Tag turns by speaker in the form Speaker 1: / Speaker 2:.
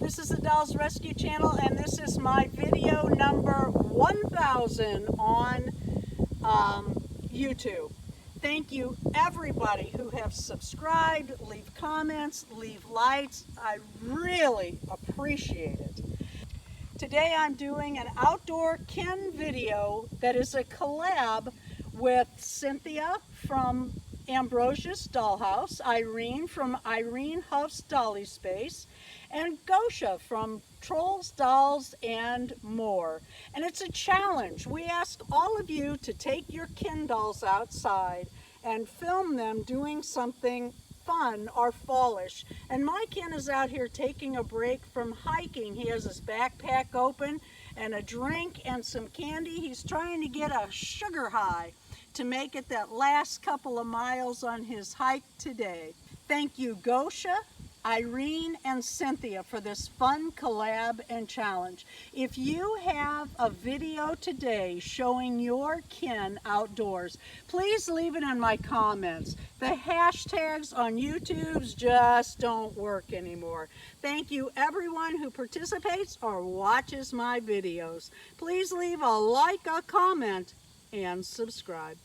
Speaker 1: This is the Dolls Rescue Channel, and this is my video number 1000 on YouTube. Thank you everybody who have subscribed, leave comments, leave likes. I really appreciate it. Today I'm doing an outdoor kin video that is a collab with Cynthia from Ambrosia's Dollhouse, Irene from Irene Hough's Dolly Space, and Gosha from Trolls, Dolls, and More. And it's a challenge. We ask all of you to take your kin dolls outside and film them doing something fun or fallish. And my kin is out here taking a break from hiking. He has his backpack open and a drink and some candy. He's trying to get a sugar high to make it that last couple of miles on his hike today. Thank you, Gosha, Irene, and Cynthia for this fun collab and challenge. If you have a video today showing your kin outdoors, please leave it in my comments. The hashtags on YouTube's just don't work anymore. Thank you everyone who participates or watches my videos. Please leave a like, a comment, and subscribe.